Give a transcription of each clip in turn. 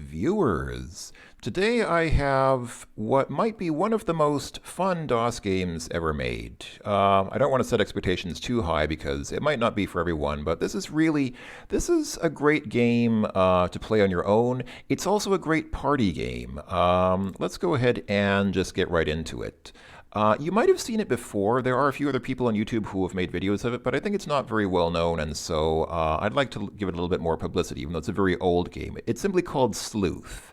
viewers. Today I have what might be one of the most fun DOS games ever made. I don't want to set expectations too high because it might not be for everyone, but this is a great game to play on your own. It's also a great party game. Let's go ahead and just get right into it. You might have seen it before. There are a few other people on YouTube who have made videos of it, but I think it's not very well known, and so I'd like to give it a little bit more publicity, even though it's a very old game. It's simply called Sleuth.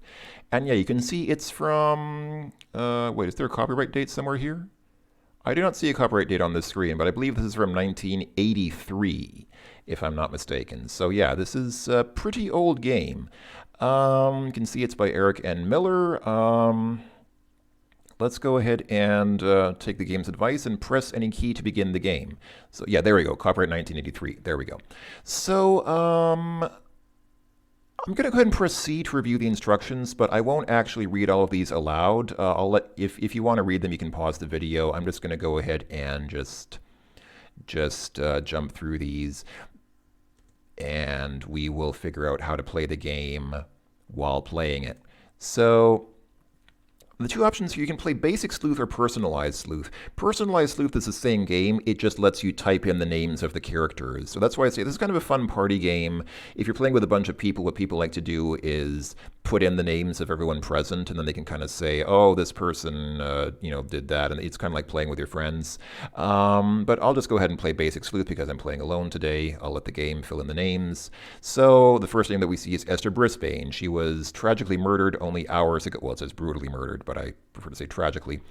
And yeah, you can see it's from, wait, is there a copyright date somewhere here? I do not see a copyright date on this screen, but I believe this is from 1983, if I'm not mistaken. So yeah, this is a pretty old game. You can see it's by Eric N. Miller. Let's go ahead and take the game's advice and press any key to begin the game. So yeah, there we go, copyright 1983, there we go. So I'm going to go ahead and press C to review the instructions, but I won't actually read all of these aloud. I'll let, if you want to read them, you can pause the video. I'm just going to go ahead and just jump through these, and we will figure out how to play the game while playing it. So the two options here, you can play Basic Sleuth or Personalized Sleuth. Personalized Sleuth is the same game, it just lets you type in the names of the characters. So that's why I say this is kind of a fun party game. If you're playing with a bunch of people, what people like to do is put in the names of everyone present, and then they can kind of say, oh, this person did that, and it's kind of like playing with your friends. But I'll just go ahead and play Basic Sleuth because I'm playing alone today. I'll let the game fill in the names. So the first name that we see is Esther Brisbane. She was tragically murdered only hours ago. Well, it says brutally murdered, but I prefer to say tragically.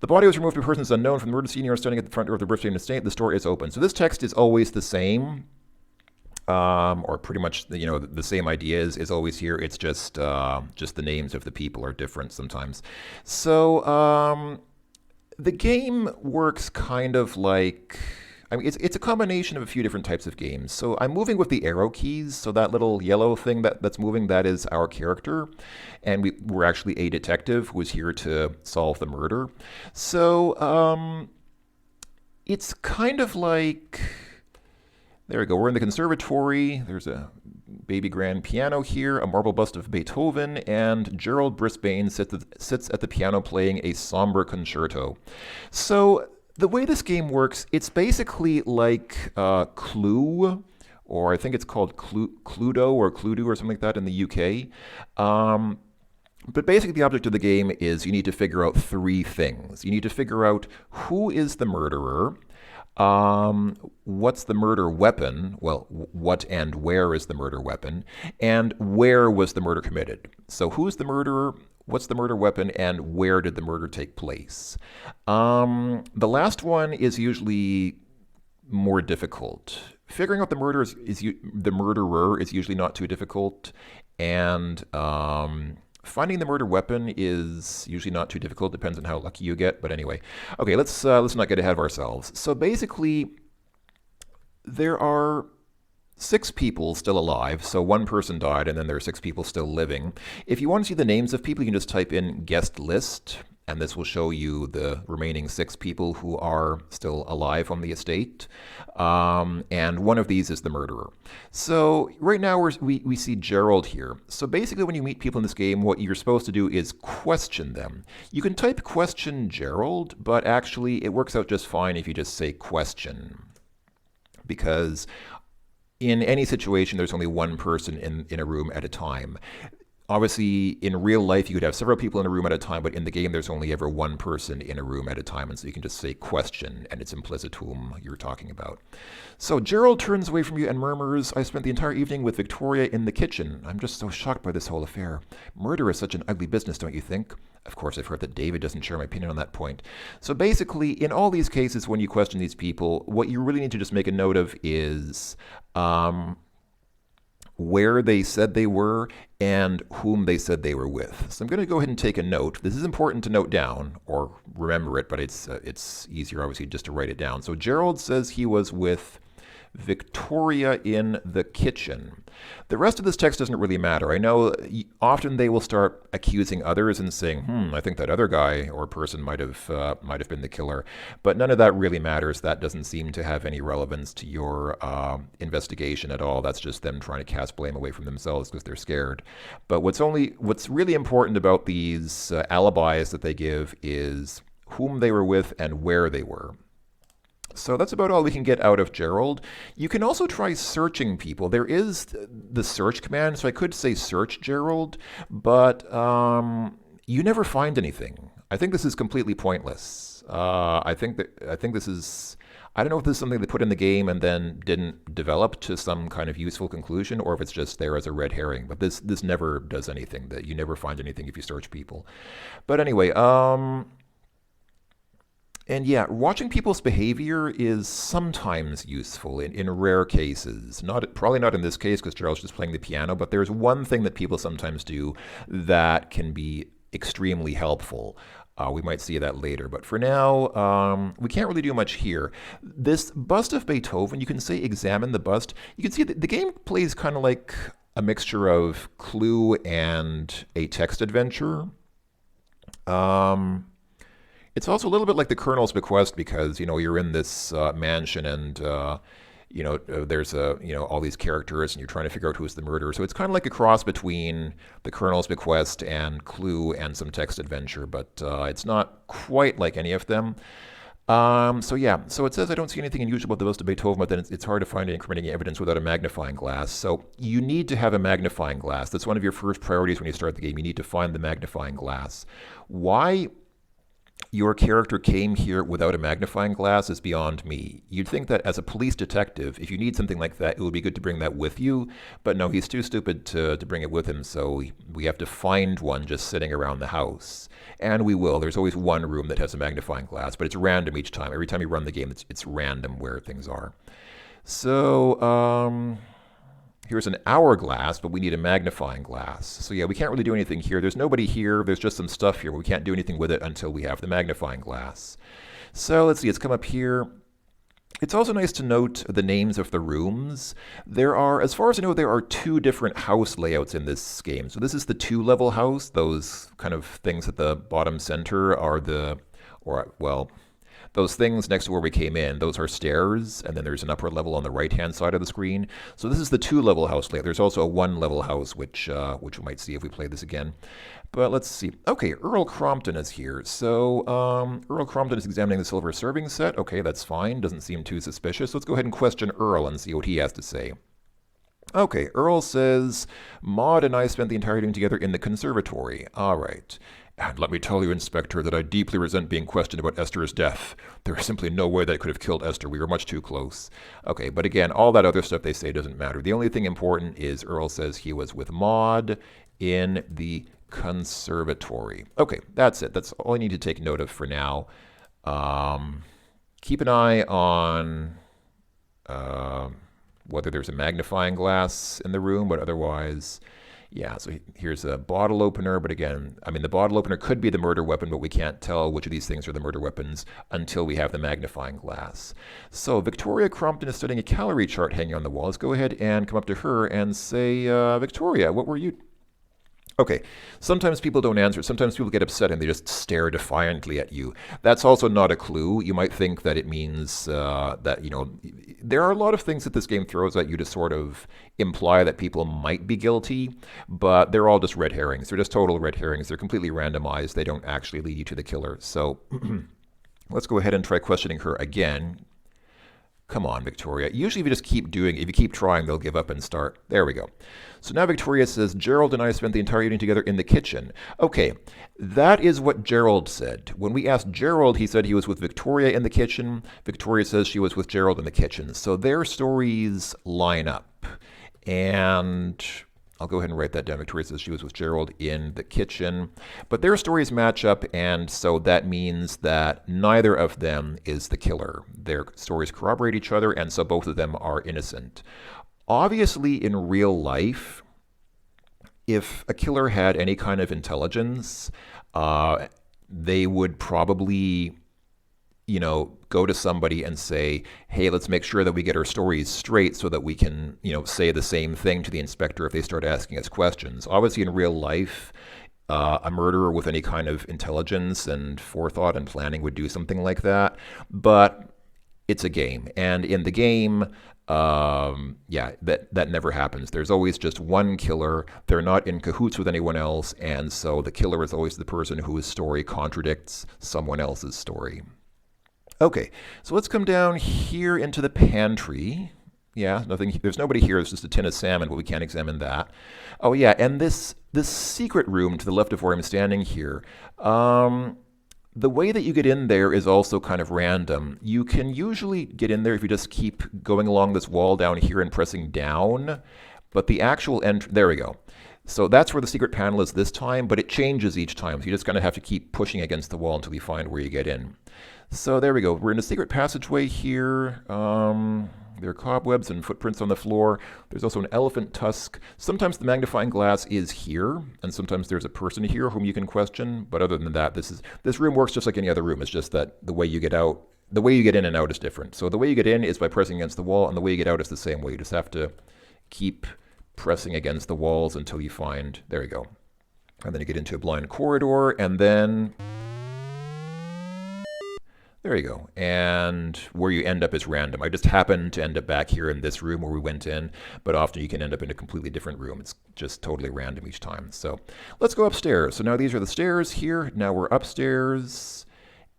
The body was removed by persons unknown from the murder scene. You are standing at the front door of the Brisbane estate. The store is open. So this text is always the same. Or pretty much, the same idea is always here. It's just the names of the people are different sometimes. So the game works kind of like, it's a combination of a few different types of games. So I'm moving with the arrow keys. So that little yellow thing that's moving, that is our character. And we're actually a detective who is here to solve the murder. So it's kind of like, there we go. We're in the conservatory. There's a baby grand piano here, a marble bust of Beethoven, and Gerald Brisbane sits at the piano playing a somber concerto. So the way this game works, it's basically like Clue, or I think it's called Cluedo or Cluedo or something like that in the UK. But basically the object of the game is you need to figure out three things. You need to figure out who is the murderer, what's the murder weapon? Well, what and where is the murder weapon? And where was the murder committed? So who's the murderer? What's the murder weapon? And where did the murder take place? The last one is usually more difficult. Figuring out the murderer is usually not too difficult. And finding the murder weapon is usually not too difficult, depends on how lucky you get, but anyway. Okay, let's not get ahead of ourselves. So basically, there are 6 people still alive, so one person died and then there are 6 people still living. If you want to see the names of people, you can just type in guest list, and this will show you the remaining 6 people who are still alive on the estate. And one of these is the murderer. So right now we see Gerald here. So basically when you meet people in this game, what you're supposed to do is question them. You can type question Gerald, but actually it works out just fine if you just say question. Because in any situation, there's only one person in a room at a time. Obviously, in real life, you could have several people in a room at a time, but in the game, there's only ever one person in a room at a time, and so you can just say question, and it's implicit whom you're talking about. So Gerald turns away from you and murmurs, I spent the entire evening with Victoria in the kitchen. I'm just so shocked by this whole affair. Murder is such an ugly business, don't you think? Of course, I've heard that David doesn't share my opinion on that point. So basically, in all these cases, when you question these people, what you really need to just make a note of is where they said they were and whom they said they were with. So I'm going to go ahead and take a note. This is important to note down or remember it, but it's easier obviously just to write it down. So Gerald says he was with Victoria in the kitchen. The rest of this text doesn't really matter. I know often they will start accusing others and saying, I think that other guy or person might have been the killer. But none of that really matters. That doesn't seem to have any relevance to your investigation at all. That's just them trying to cast blame away from themselves because they're scared. But what's really important about these alibis that they give is whom they were with and where they were. So that's about all we can get out of Gerald. You can also try searching people. There is the search command, so I could say search Gerald, but you never find anything. I think this is completely pointless. I think this is. I don't know if this is something they put in the game and then didn't develop to some kind of useful conclusion, or if it's just there as a red herring. But this never does anything. That you never find anything if you search people. But anyway, and yeah, watching people's behavior is sometimes useful in rare cases. Probably not in this case because Gerald's just playing the piano, but there's one thing that people sometimes do that can be extremely helpful. We might see that later, but for now, we can't really do much here. This bust of Beethoven, you can say examine the bust. You can see that the game plays kind of like a mixture of Clue and a text adventure. It's also a little bit like the Colonel's Bequest because, you're in this mansion and, there's all these characters and you're trying to figure out who's the murderer. So it's kind of like a cross between the Colonel's Bequest and Clue and some text adventure, but it's not quite like any of them. So it says I don't see anything unusual about the bust of Beethoven, but then it's hard to find any incriminating evidence without a magnifying glass. So you need to have a magnifying glass. That's one of your first priorities when you start the game. You need to find the magnifying glass. Why your character came here without a magnifying glass is beyond me. You'd think that as a police detective, if you need something like that, it would be good to bring that with you. But no, he's too stupid to bring it with him, so we have to find one just sitting around the house. And we will. There's always one room that has a magnifying glass, but it's random each time. Every time you run the game, it's random where things are. So, here's an hourglass, but we need a magnifying glass. So yeah, we can't really do anything here. There's nobody here. There's just some stuff here. We can't do anything with it until we have the magnifying glass. So let's see, it's come up here. It's also nice to note the names of the rooms. There are, as far as I know, there are 2 different house layouts in this game. So this is the 2-level house. Those kind of things at the bottom center are those things next to where we came in, those are stairs, and then there's an upper level on the right-hand side of the screen. So this is the 2-level house layout. There's also a 1-level house, which we might see if we play this again. But let's see. Okay, Earl Crompton is here. So Earl Crompton is examining the silver serving set. Okay, that's fine. Doesn't seem too suspicious. Let's go ahead and question Earl and see what he has to say. Okay, Earl says, Maud and I spent the entire evening together in the conservatory. All right. And let me tell you, Inspector, that I deeply resent being questioned about Esther's death. There is simply no way that could have killed Esther. We were much too close. Okay, but again, all that other stuff they say doesn't matter. The only thing important is Earl says he was with Maud in the conservatory. Okay, that's it. That's all I need to take note of for now. Keep an eye on whether there's a magnifying glass in the room, but otherwise... Yeah, so here's a bottle opener, but again, the bottle opener could be the murder weapon, but we can't tell which of these things are the murder weapons until we have the magnifying glass. So Victoria Crompton is studying a calorie chart hanging on the wall. Let's go ahead and come up to her and say, Victoria, what were you... Okay, sometimes people don't answer. Sometimes people get upset and they just stare defiantly at you. That's also not a clue. You might think that it means that, there are a lot of things that this game throws at you to sort of imply that people might be guilty, but they're all just red herrings. They're just total red herrings. They're completely randomized. They don't actually lead you to the killer. So let's go ahead and try questioning her again. Come on, Victoria. Usually if you just keep doing it, if you keep trying, they'll give up and start. There we go. So now Victoria says, Gerald and I spent the entire evening together in the kitchen. Okay, that is what Gerald said. When we asked Gerald, he said he was with Victoria in the kitchen. Victoria says she was with Gerald in the kitchen. So their stories line up. And... I'll go ahead and write that down. Victoria says she was with Gerald in the kitchen. But their stories match up, and so that means that neither of them is the killer. Their stories corroborate each other, and so both of them are innocent. Obviously, in real life, if a killer had any kind of intelligence, they would probably... go to somebody and say, hey, let's make sure that we get our stories straight so that we can, say the same thing to the inspector if they start asking us questions. Obviously, in real life, a murderer with any kind of intelligence and forethought and planning would do something like that. But it's a game. And in the game, that never happens. There's always just one killer. They're not in cahoots with anyone else. And so the killer is always the person whose story contradicts someone else's story. Okay, so let's come down here into the pantry. Yeah, nothing. There's nobody here. There's just a tin of salmon, but we can't examine that. Oh yeah, and this secret room to the left of where I'm standing here. The way that you get in there is also kind of random. You can usually get in there if you just keep going along this wall down here and pressing down. But the actual there we go. So that's where the secret panel is this time, but it changes each time. So you just kind of have to keep pushing against the wall until you find where you get in. So there we go. We're in a secret passageway here. There are cobwebs and footprints on the floor. There's also an elephant tusk. Sometimes the magnifying glass is here, and sometimes there's a person here whom you can question. But other than that, this room works just like any other room. It's just that the way you get in and out is different. So the way you get in is by pressing against the wall, and the way you get out is the same way. You just have to keep pressing against the walls until you find, there you go. And then you get into a blind corridor, and then there you go. And where you end up is random. I just happened to end up back here in this room where we went in, but often you can end up in a completely different room. It's just totally random each time. So let's go upstairs. So now these are the stairs here. Now we're upstairs.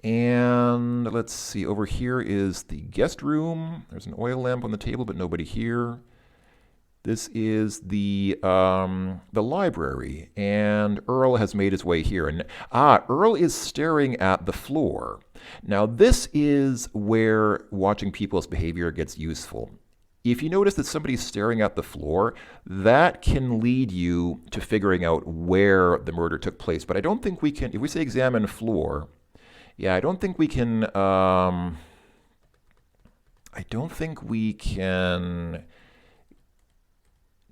And let's see, over here is the guest room. There's an oil lamp on the table, but nobody here. This is the library, and Earl has made his way here. And Earl is staring at the floor. Now this is where watching people's behavior gets useful. If you notice that somebody's staring at the floor, that can lead you to figuring out where the murder took place. But I don't think we can, if we say examine floor, I don't think we can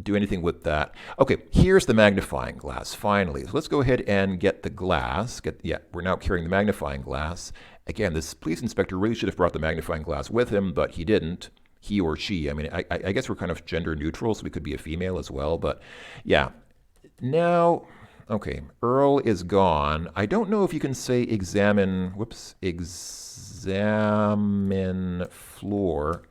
do anything with that. Okay, here's the magnifying glass, finally. So let's go ahead and get the glass. We're now carrying the magnifying glass. Again, this police inspector really should have brought the magnifying glass with him, but he didn't. He or she. I mean, I guess we're kind of gender neutral, so we could be a female as well, but yeah. Now, okay, Earl is gone. I don't know if you can say examine floor.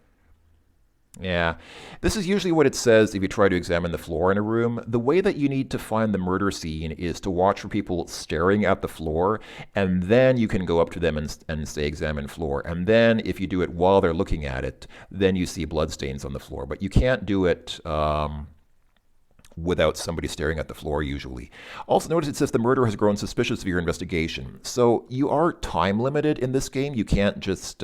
Yeah, this is usually what it says if you try to examine the floor in a room. The way that you need to find the murder scene is to watch for people staring at the floor, and then you can go up to them and say examine floor. And then if you do it while they're looking at it, then you see bloodstains on the floor. But you can't do it without somebody staring at the floor usually. Also notice it says the murderer has grown suspicious of your investigation. So you are time limited in this game. You can't just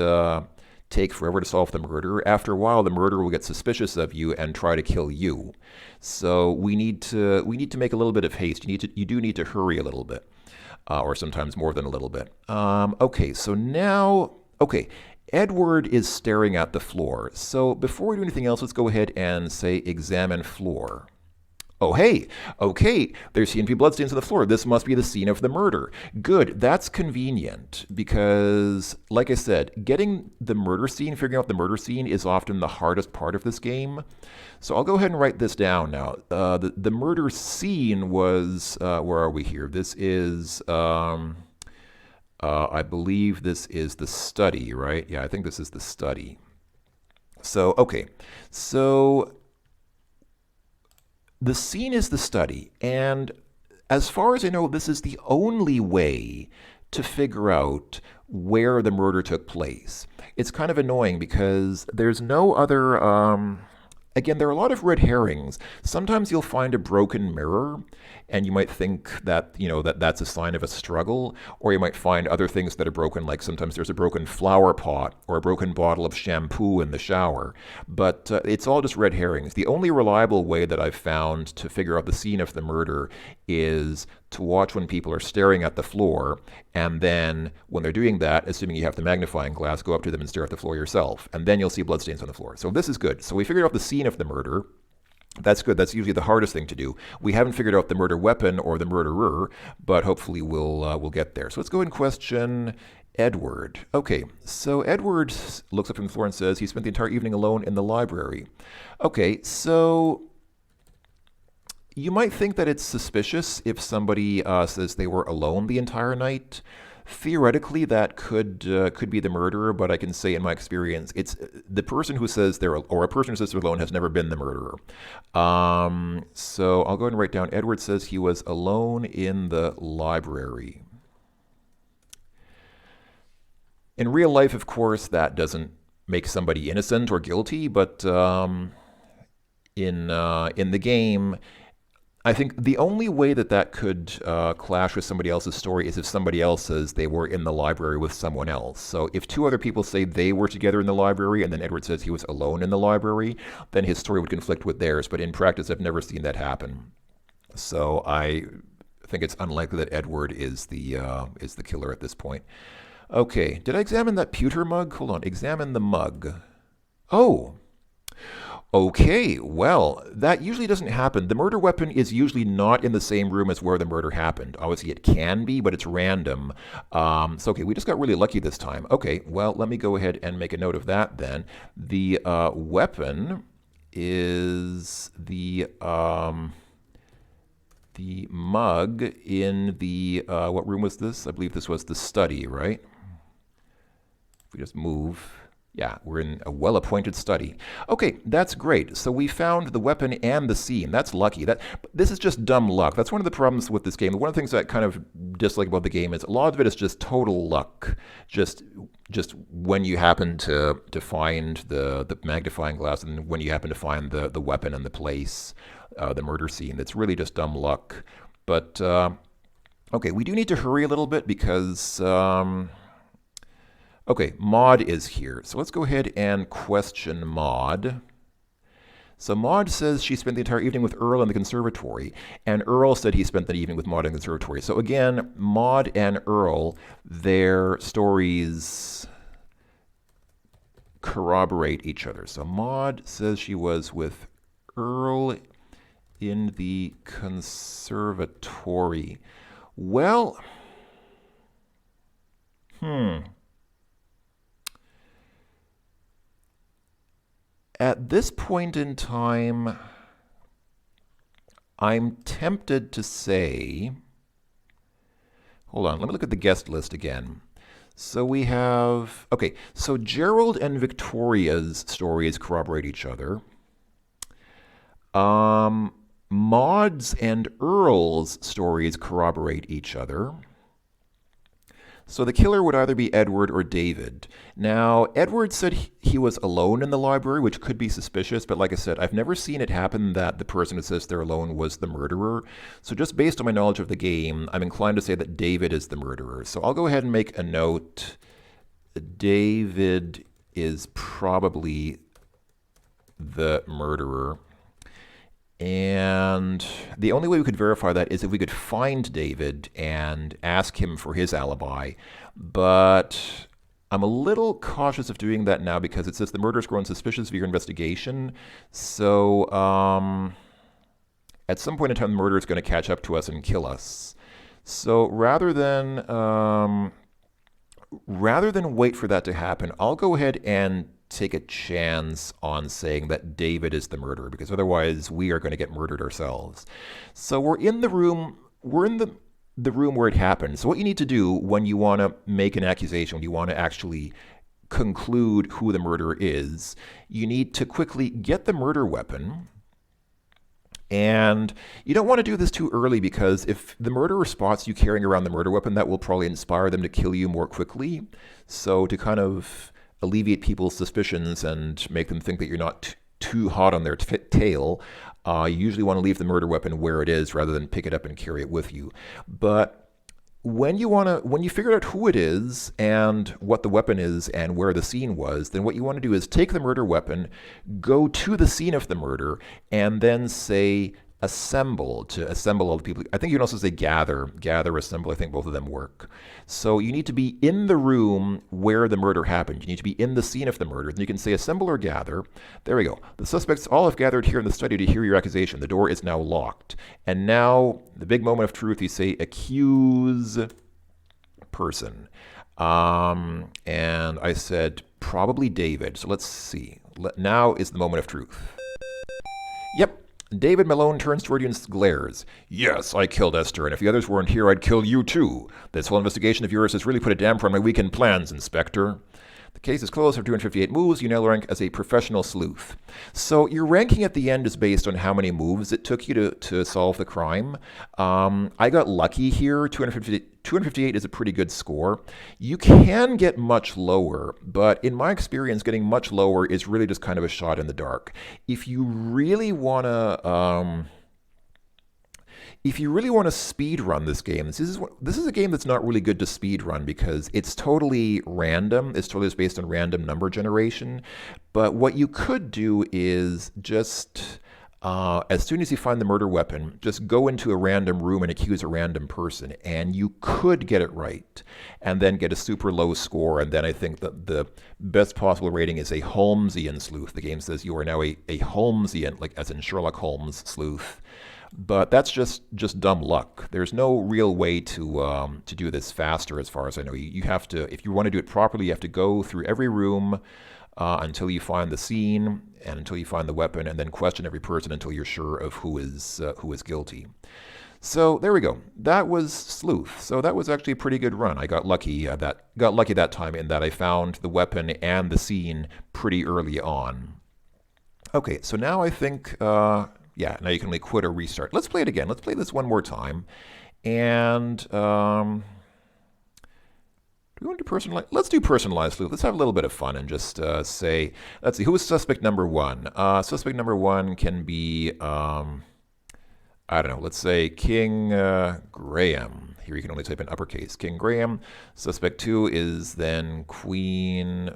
take forever to solve the murder. After a while, the murderer will get suspicious of you and try to kill you. So we need to make a little bit of haste. You do need to hurry a little bit, or sometimes more than a little bit. Okay, so now, Edward is staring at the floor. So before we do anything else, let's go ahead and say examine floor. Oh, hey, okay, there seem to be bloodstains on the floor. This must be the scene of the murder. Good, that's convenient because, like I said, getting the murder scene, figuring out the murder scene is often the hardest part of this game. So I'll go ahead and write this down now. The murder scene was, where are we here? This is, I believe this is the study, right? Yeah, I think this is the study. So, okay, so the scene is the study, and as far as I know, this is the only way to figure out where the murder took place. It's kind of annoying because there's no other, again, there are a lot of red herrings. Sometimes you'll find a broken mirror, and you might think that, that's a sign of a struggle, or you might find other things that are broken, like sometimes there's a broken flower pot or a broken bottle of shampoo in the shower. But it's all just red herrings. The only reliable way that I've found to figure out the scene of the murder is to watch when people are staring at the floor, and then when they're doing that, assuming you have the magnifying glass, go up to them and stare at the floor yourself, and then you'll see bloodstains on the floor. So this is good. So we figured out the scene of the murder. That's good. That's usually the hardest thing to do. We haven't figured out the murder weapon or the murderer, but hopefully we'll get there. So let's go and question Edward. Okay, so Edward looks up from the floor and says he spent the entire evening alone in the library. Okay, so you might think that it's suspicious if somebody says they were alone the entire night. Theoretically, that could be the murderer, but I can say in my experience, it's the person who says or a person who says they're alone has never been the murderer. So I'll go ahead and write down. Edward says he was alone in the library. In real life, of course, that doesn't make somebody innocent or guilty, but in the game, I think the only way that could clash with somebody else's story is if somebody else says they were in the library with someone else. So if two other people say they were together in the library and then Edward says he was alone in the library, then his story would conflict with theirs. But in practice, I've never seen that happen. So I think it's unlikely that Edward is the killer at this point. Okay, did I examine that pewter mug? Hold on, examine the mug. Oh. Okay, well, that usually doesn't happen. The murder weapon is usually not in the same room as where the murder happened. Obviously, it can be, but it's random. So, okay, we just got really lucky this time. Okay, well, let me go ahead and make a note of that then. The weapon is the mug in the, what room was this? I believe this was the study, right? If we just move... Yeah, we're in a well-appointed study. Okay, that's great. So we found the weapon and the scene. That's lucky. This is just dumb luck. That's one of the problems with this game. One of the things that I kind of dislike about the game is a lot of it is just total luck. Just when you happen to find the magnifying glass and when you happen to find the weapon and the place, the murder scene. It's really just dumb luck. But, okay, we do need to hurry a little bit because... Okay, Maud is here. So let's go ahead and question Maud. So Maud says she spent the entire evening with Earl in the conservatory, and Earl said he spent the evening with Maud in the conservatory. So again, Maud and Earl, their stories corroborate each other. So Maud says she was with Earl in the conservatory. Well, At this point in time, I'm tempted to say, hold on, let me look at the guest list again. So we have, okay, so Gerald and Victoria's stories corroborate each other. Maud's and Earl's stories corroborate each other. So the killer would either be Edward or David. Now, Edward said he was alone in the library, which could be suspicious, but like I said, I've never seen it happen that the person who says they're alone was the murderer. So just based on my knowledge of the game, I'm inclined to say that David is the murderer. So I'll go ahead and make a note. David is probably the murderer. And the only way we could verify that is if we could find David and ask him for his alibi. But I'm a little cautious of doing that now because it says the murder's grown suspicious of your investigation. So at some point in time, the murder is going to catch up to us and kill us. So rather than wait for that to happen, I'll go ahead and take a chance on saying that David is the murderer, because otherwise we are going to get murdered ourselves. So we're in the room where it happened. So what you need to do when you want to make an accusation, when you want to actually conclude who the murderer is, you need to quickly get the murder weapon. And you don't want to do this too early, because if the murderer spots you carrying around the murder weapon, that will probably inspire them to kill you more quickly. So to kind of alleviate people's suspicions and make them think that you're not too hot on their tail, you usually want to leave the murder weapon where it is rather than pick it up and carry it with you. But when you figure out who it is and what the weapon is and where the scene was, then what you want to do is take the murder weapon, go to the scene of the murder, and then say assemble, to assemble all the people. I think you can also say gather, assemble. I think both of them work. So you need to be in the room where the murder happened. You need to be in the scene of the murder. And you can say assemble or gather. There we go. The suspects all have gathered here in the study to hear your accusation. The door is now locked. And now, the big moment of truth, you say accuse person. And I said, probably David. So let's see. Now is the moment of truth. Yep. David Malone turns toward you and glares. Yes, I killed Esther, and if the others weren't here, I'd kill you too. This whole investigation of yours has really put a damper on my weekend plans, Inspector. The case is closed after 258 moves. You now rank as a professional sleuth. So your ranking at the end is based on how many moves it took you to solve the crime. I got lucky here. 258 is a pretty good score. You can get much lower, but in my experience, getting much lower is really just kind of a shot in the dark. If you really want to speed run this game, this is a game that's not really good to speed run because it's totally random. It's totally just based on random number generation. But what you could do is just, as soon as you find the murder weapon, just go into a random room and accuse a random person, and you could get it right, and then get a super low score. And then I think that the best possible rating is a Holmesian sleuth. The game says you are now a Holmesian, like as in Sherlock Holmes sleuth. But that's just dumb luck. There's no real way to do this faster, as far as I know. You have to, if you want to do it properly, you have to go through every room until you find the scene and until you find the weapon, and then question every person until you're sure of who is guilty. So there we go. That was Sleuth. So that was actually a pretty good run. I got lucky that time in that I found the weapon and the scene pretty early on. Okay, so now I think. Yeah, now you can only quit or restart. Let's play it again. Let's play this one more time. And do we want to do personalized? Let's do personalized sleuth. Let's have a little bit of fun and just say, let's see, who is suspect number one? Suspect number one can be, I don't know, let's say King Graham. Here you can only type in uppercase. King Graham. Suspect two is then Queen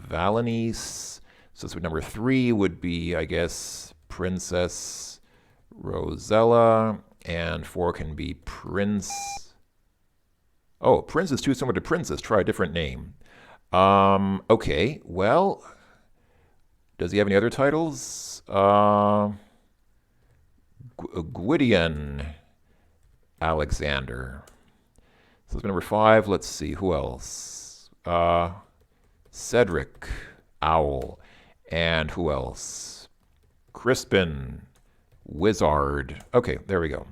Valenice. Suspect number three would be, I guess, Princess Rosella, and 4 can be Prince. Oh, Prince is too similar to Princess. Try a different name. Okay, well, does he have any other titles? Gwydion Alexander. So number 5, let's see, who else? Cedric Owl. And who else? Crispin Wizard. Okay, there we go.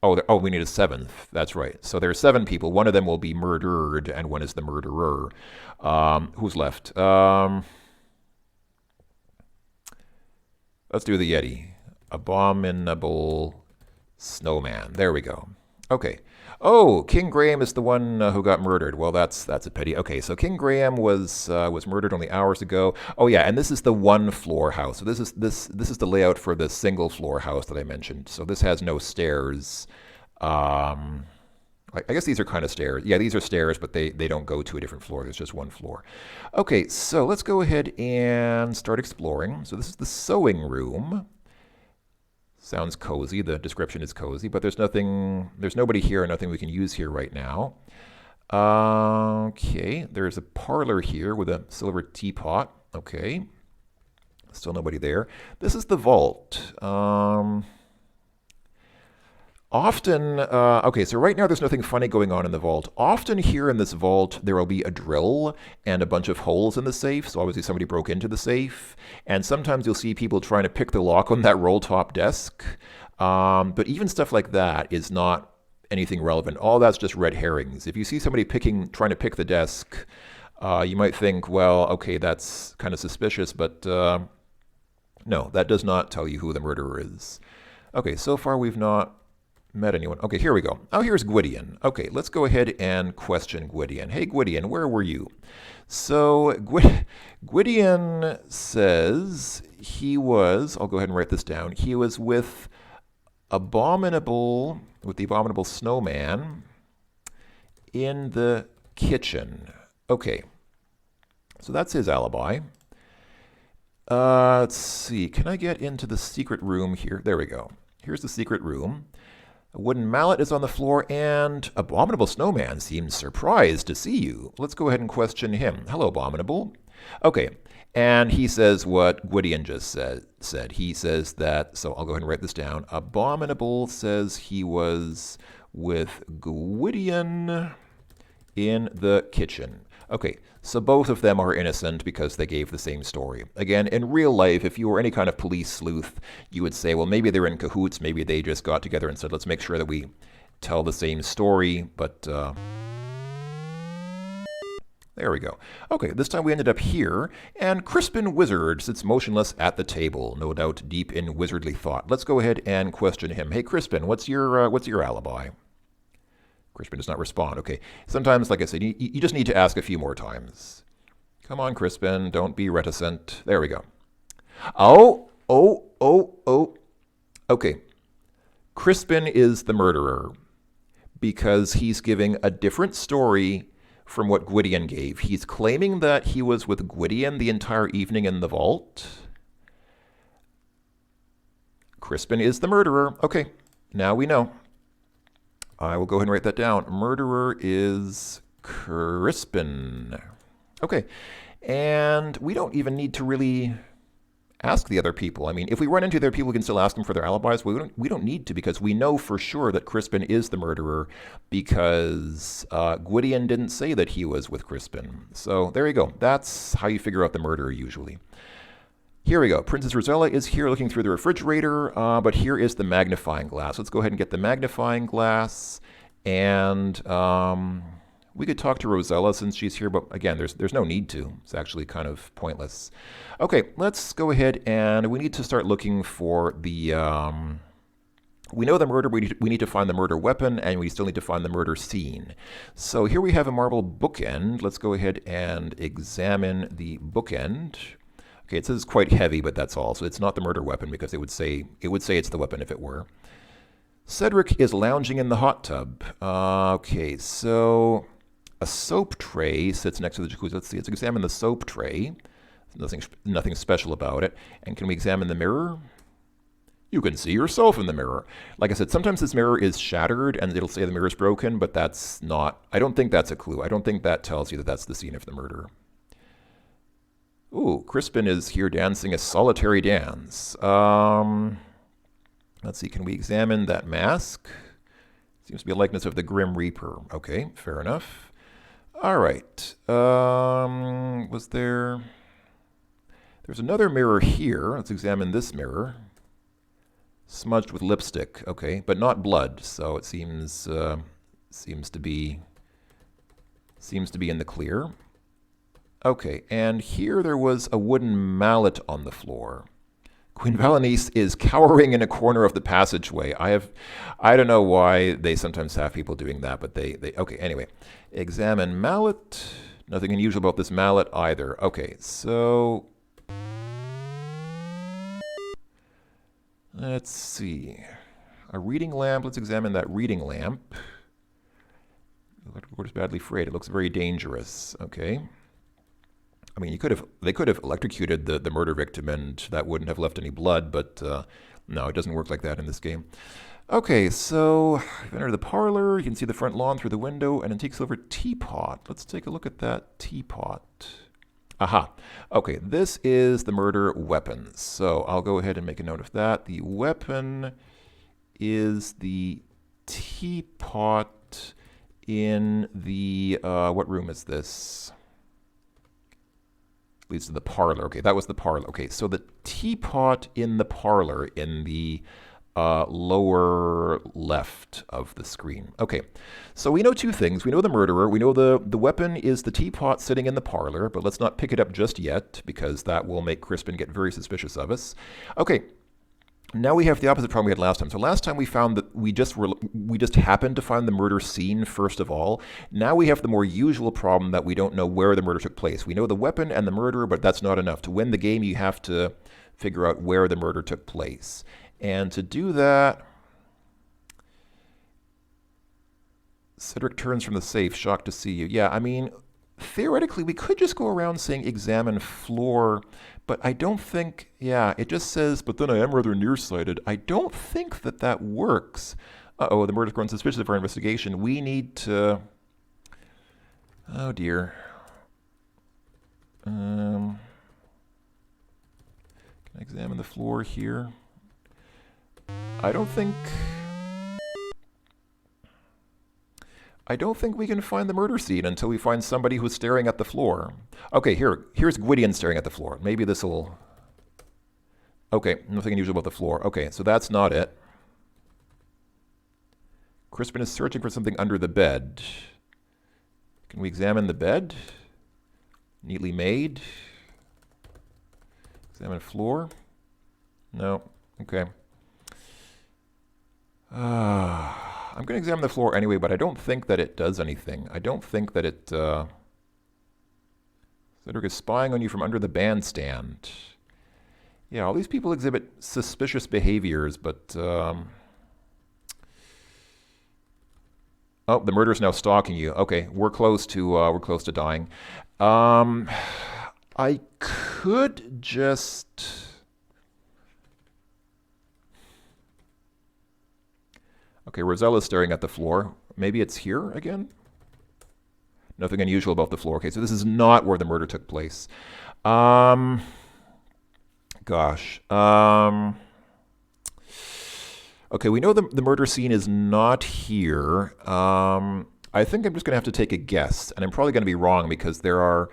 Oh, we need a 7th. That's right. So there are 7 people. One of them will be murdered, and one is the murderer. Who's left? Let's do the Yeti. Abominable Snowman. There we go. Okay. Oh, King Graham is the one who got murdered. Well, that's a pity. Okay, so King Graham was murdered only hours ago. Oh yeah, and this is the one floor house. So this is the layout for the single floor house that I mentioned. So this has no stairs. I guess these are kind of stairs. Yeah, these are stairs, but they don't go to a different floor. There's just one floor. Okay, so let's go ahead and start exploring. So this is the sewing room. Sounds cozy. The description is cozy, but there's nobody here, nothing we can use here right now. Okay, there's a parlor here with a silver teapot. Okay, still nobody there. This is the vault. Okay, so right now there's nothing funny going on in the vault. Often here in this vault, there will be a drill and a bunch of holes in the safe. So obviously somebody broke into the safe. And sometimes you'll see people trying to pick the lock on that roll-top desk. But even stuff like that is not anything relevant. All that's just red herrings. If you see somebody trying to pick the desk, you might think, well, okay, that's kind of suspicious, but no, that does not tell you who the murderer is. Okay, so far we've not met anyone. Okay, here we go. Oh, here's Gwydion. Okay, let's go ahead and question Gwydion. Hey, Gwydion, where were you? So Gwydion says he was, I'll go ahead and write this down, he was with the abominable snowman in the kitchen. Okay, so that's his alibi. Let's see, can I get into the secret room here? There we go. Here's the secret room. A wooden mallet is on the floor, and Abominable Snowman seems surprised to see you. Let's go ahead and question him. Hello, Abominable. Okay, and he says what Gwydion just said. He says that, so I'll go ahead and write this down. Abominable says he was with Gwydion in the kitchen. Okay, so both of them are innocent because they gave the same story. Again, in real life, if you were any kind of police sleuth, you would say, well, maybe they're in cahoots. Maybe they just got together and said, let's make sure that we tell the same story. But there we go. Okay, this time we ended up here, and Crispin Wizard sits motionless at the table, no doubt deep in wizardly thought. Let's go ahead and question him. Hey, Crispin, what's your alibi? Crispin does not respond. Okay, sometimes, like I said, you just need to ask a few more times. Come on, Crispin, don't be reticent. There we go. Oh. Okay, Crispin is the murderer because he's giving a different story from what Gwydion gave. He's claiming that he was with Gwydion the entire evening in the vault. Crispin is the murderer. Okay, now we know. I will go ahead and write that down. Murderer is Crispin. Okay, and we don't even need to really ask the other people. I mean, if we run into other people, we can still ask them for their alibis. We don't need to, because we know for sure that Crispin is the murderer because Gwydion didn't say that he was with Crispin. So there you go. That's how you figure out the murderer usually. Here we go. Princess Rosella is here looking through the refrigerator, but here is the magnifying glass. Let's go ahead and get the magnifying glass, and we could talk to Rosella since she's here, but again, there's no need to. It's actually kind of pointless. Okay, let's go ahead, and we need to start looking for the... we know the murder, we need to find the murder weapon, and we still need to find the murder scene. So here we have a marble bookend. Let's go ahead and examine the bookend. Okay, it says it's quite heavy, but that's all. So it's not the murder weapon because it would say it's the weapon if it were. Cedric is lounging in the hot tub. Okay, so a soap tray sits next to the jacuzzi. Let's see. Let's examine the soap tray. Nothing special about it. And can we examine the mirror? You can see yourself in the mirror. Like I said, sometimes this mirror is shattered and it'll say the mirror is broken, but that's not. I don't think that's a clue. I don't think that tells you that that's the scene of the murder. Ooh, Crispin is here dancing a solitary dance. Let's see, can we examine that mask? Seems to be a likeness of the Grim Reaper. Okay, fair enough. All right. Was there... There's another mirror here. Let's examine this mirror. Smudged with lipstick. Okay, but not blood, so it seems to be in the clear. Okay, and here there was a wooden mallet on the floor. Queen Valenice is cowering in a corner of the passageway. I don't know why they sometimes have people doing that, but they okay, anyway. Examine mallet. Nothing unusual about this mallet either. Okay, so let's see. A reading lamp. Let's examine that reading lamp. The electrical cord is badly frayed. It looks very dangerous. Okay. I mean, they could have electrocuted the murder victim and that wouldn't have left any blood, but no, it doesn't work like that in this game. Okay, so we've entered the parlor. You can see the front lawn through the window, an antique silver teapot. Let's take a look at that teapot. Aha. Okay, this is the murder weapon. So I'll go ahead and make a note of that. The weapon is the teapot in the, what room is this? Leads to the parlor. Okay, that was the parlor. Okay, so the teapot in the parlor in the lower left of the screen. Okay, so we know two things. We know the murderer. We know the weapon is the teapot sitting in the parlor, but let's not pick it up just yet because that will make Crispin get very suspicious of us. Okay, now we have the opposite problem we had last time. So last time we found that we just happened to find the murder scene first of all. Now we have the more usual problem that we don't know where the murder took place. We know the weapon and the murderer, but that's not enough. To win the game, you have to figure out where the murder took place. And to do that, Cedric turns from the safe, shocked to see you. Yeah, I mean, theoretically, we could just go around saying examine floor, but I don't think, yeah, it just says, but then I am rather nearsighted. I don't think that that works. Uh-oh, the murder's grown suspicious of our investigation. We need to, oh dear. Can I examine the floor here? I don't think, I don't think we can find the murder scene until we find somebody who's staring at the floor. Okay, here's Gwydion staring at the floor. Maybe this will... Okay, nothing unusual about the floor. Okay, so that's not it. Crispin is searching for something under the bed. Can we examine the bed? Neatly made. Examine floor. No. Okay. I'm going to examine the floor anyway, but I don't think that it does anything. I don't think that it... Cedric is spying on you from under the bandstand. Yeah, all these people exhibit suspicious behaviors, but... Oh, the murderer's now stalking you. Okay, we're close to dying. I could just... Okay, Rosella's staring at the floor. Maybe it's here again? Nothing unusual about the floor. Okay, so this is not where the murder took place. Gosh. Okay, we know the murder scene is not here. I think I'm just going to have to take a guess, and I'm probably going to be wrong because there are,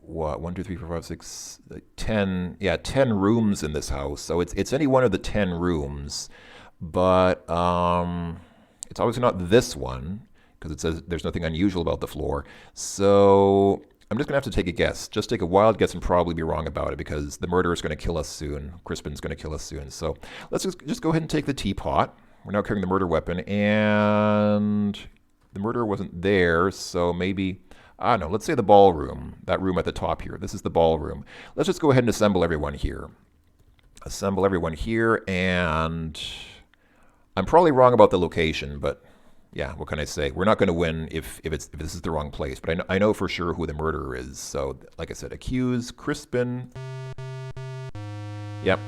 what, 1, 2, 3, 4, 5, 6, 10, yeah, 10 rooms in this house. So it's any one of the 10 rooms, but it's obviously not this one because it says there's nothing unusual about the floor. So I'm just going to have to take a guess. Just take a wild guess and probably be wrong about it because the murderer is going to kill us soon. Crispin's going to kill us soon. So let's just go ahead and take the teapot. We're now carrying the murder weapon, and the murderer wasn't there, so maybe, I don't know, let's say the ballroom, that room at the top here. This is the ballroom. Let's just go ahead and assemble everyone here. Assemble everyone here, and I'm probably wrong about the location, but yeah, what can I say? We're not going to win if this is the wrong place, but I know for sure who the murderer is. So, like I said, accuse Crispin. Yep.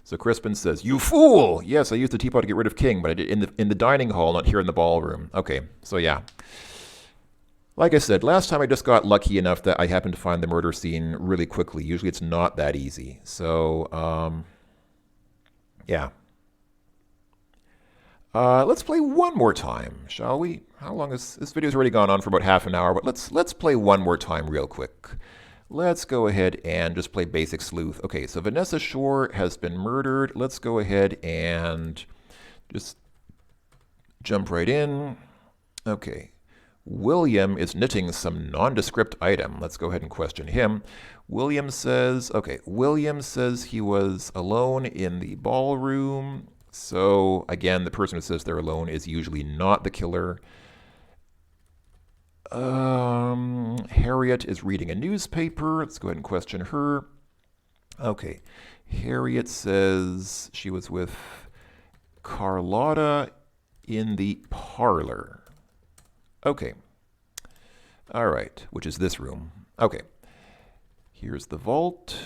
So Crispin says, "You fool! Yes, I used the teapot to get rid of King, but I did in the dining hall, not here in the ballroom." Okay, so yeah. Like I said, last time I just got lucky enough that I happened to find the murder scene really quickly. Usually it's not that easy. So, yeah. Let's play one more time, shall we? How long is this video's already gone on for about half an hour, but let's play one more time real quick. Let's go ahead and just play basic sleuth. Okay, so Vanessa Shore has been murdered. Let's go ahead and just jump right in. Okay. William is knitting some nondescript item. Let's go ahead and question him. William says he was alone in the ballroom. So, again, the person who says they're alone is usually not the killer. Harriet is reading a newspaper. Let's go ahead and question her. Okay. Harriet says she was with Carlotta in the parlor. Okay. All right. Which is this room. Okay. Here's the vault.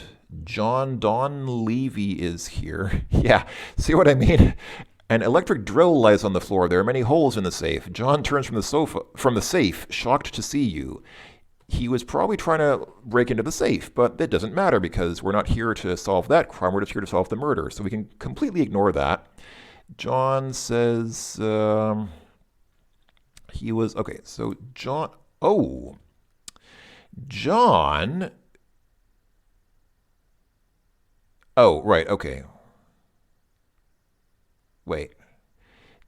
John Levy is here. Yeah, see what I mean? An electric drill lies on the floor. There are many holes in the safe. John turns from the safe, shocked to see you. He was probably trying to break into the safe, but that doesn't matter because we're not here to solve that crime. We're just here to solve the murder. So we can completely ignore that. John says he was, okay, so John, oh, right, okay. Wait.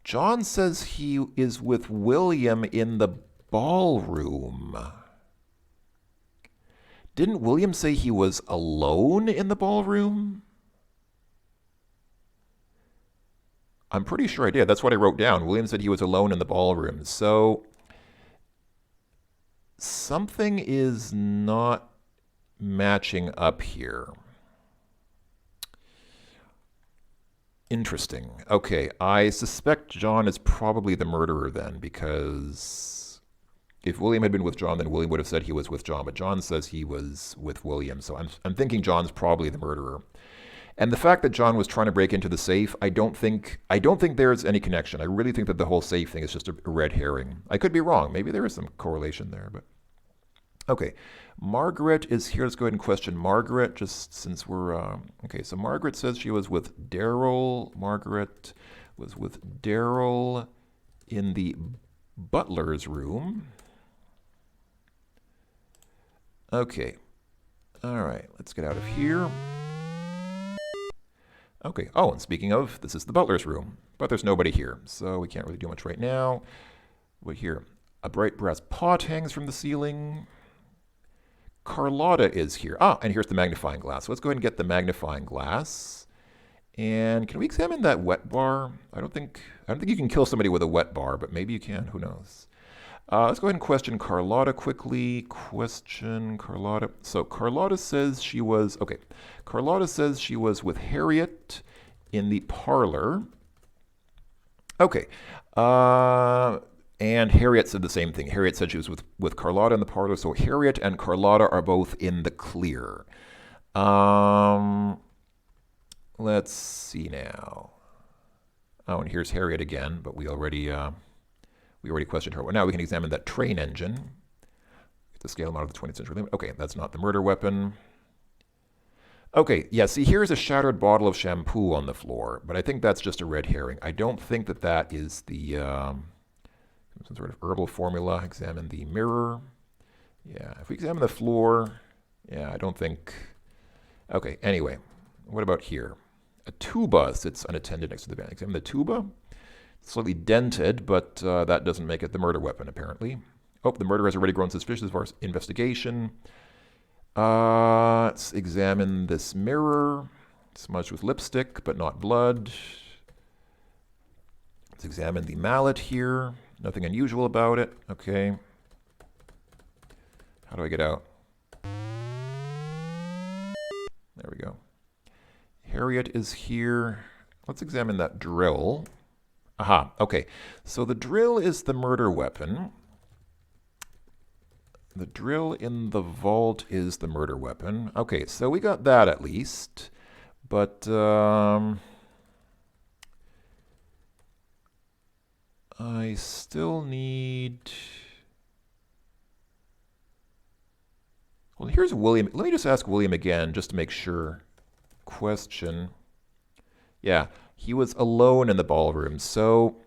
John says he is with William in the ballroom. Didn't William say he was alone in the ballroom? I'm pretty sure I did. That's what I wrote down. William said he was alone in the ballroom. So something is not matching up here. Interesting. Okay, I suspect John is probably the murderer then, because if William had been with John, then William would have said he was with John, but John says he was with William, so I'm thinking John's probably the murderer. And the fact that John was trying to break into the safe, I don't think there's any connection. I really think that the whole safe thing is just a red herring. I could be wrong. Maybe there is some correlation there, but okay. Margaret is here. Let's go ahead and question Margaret, just since we're... okay, so Margaret says she was with Daryl. Margaret was with Daryl in the butler's room. Okay. All right, let's get out of here. Okay. Oh, and speaking of, this is the butler's room, but there's nobody here, so we can't really do much right now. What here? A bright brass pot hangs from the ceiling. Carlotta is here. Ah, and here's the magnifying glass. So let's go ahead and get the magnifying glass. And can we examine that wet bar? I don't think you can kill somebody with a wet bar, but maybe you can. Who knows? Let's go ahead and question Carlotta quickly. Question Carlotta. So Carlotta says she was, okay. Carlotta says she was with Harriet in the parlor. Okay. And Harriet said the same thing. Harriet said she was with Carlotta in the parlor. So Harriet and Carlotta are both in the clear. Let's see now. Oh, and here's Harriet again, but we already questioned her. Well, now we can examine that train engine. Get the scale amount of the 20th century limit. Okay, that's not the murder weapon. Okay, yeah, see, here's a shattered bottle of shampoo on the floor, but I think that's just a red herring. I don't think that that is the some sort of herbal formula. Examine the mirror. Yeah, if we examine the floor, yeah, I don't think. Okay, anyway, what about here? A tuba sits unattended next to the bed. Examine the tuba. Slightly dented, but that doesn't make it the murder weapon, apparently. Oh, the murderer has already grown suspicious as far as investigation. Let's examine this mirror. Smudged with lipstick, but not blood. Let's examine the mallet here. Nothing unusual about it. Okay. How do I get out? There we go. Harriet is here. Let's examine that drill. Aha, okay. So the drill is the murder weapon. The drill in the vault is the murder weapon. Okay, so we got that at least. But I still need... Well, here's William. Let me just ask William again, just to make sure. Question. Yeah, he was alone in the ballroom. So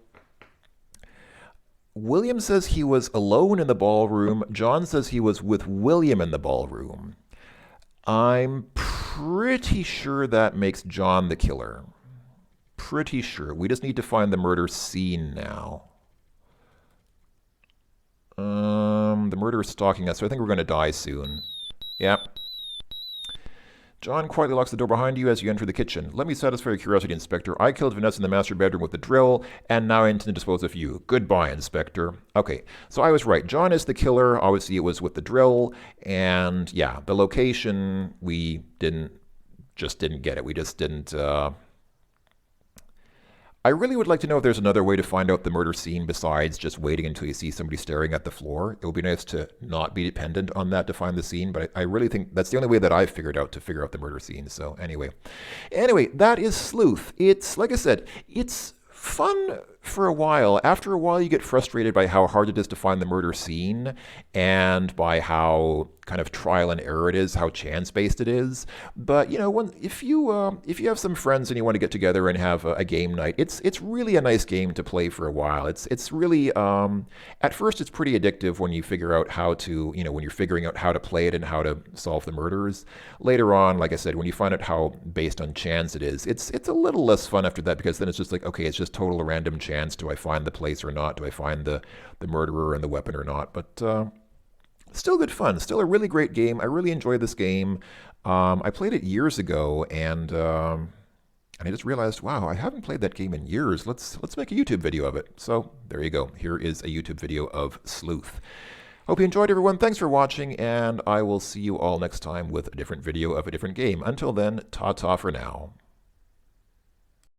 William says he was alone in the ballroom. John says he was with William in the ballroom. I'm pretty sure that makes John the killer. Pretty sure. We just need to find the murder scene now. The murderer is stalking us, so I think we're going to die soon. Yep. John quietly locks the door behind you as you enter the kitchen. Let me satisfy your curiosity, Inspector. I killed Vanessa in the master bedroom with the drill, and now I intend to dispose of you. Goodbye, Inspector. Okay, so I was right. John is the killer. Obviously, it was with the drill. And yeah, the location, we just didn't get it. We just didn't... I really would like to know if there's another way to find out the murder scene besides just waiting until you see somebody staring at the floor. It would be nice to not be dependent on that to find the scene, but I really think that's the only way that I've figured out to figure out the murder scene. So anyway, that is Sleuth. It's, like I said, it's fun for a while. After a while, you get frustrated by how hard it is to find the murder scene and by how kind of trial and error it is, how chance-based it is. But, you know, if you have some friends and you want to get together and have a game night, it's really a nice game to play for a while. It's really, at first it's pretty addictive when you figure out how to, you know, when you're figuring out how to play it and how to solve the murders. Later on, like I said, when you find out how based on chance it is, it's a little less fun after that, because then it's just like, okay, it's just total random chance. Do I find the place or not? Do I find the murderer and the weapon or not? But still good fun. Still a really great game. I really enjoyed this game. I played it years ago, and I just realized, wow, I haven't played that game in years. Let's make a YouTube video of it. So there you go. Here is a YouTube video of Sleuth. Hope you enjoyed, everyone. Thanks for watching, and I will see you all next time with a different video of a different game. Until then, ta-ta for now.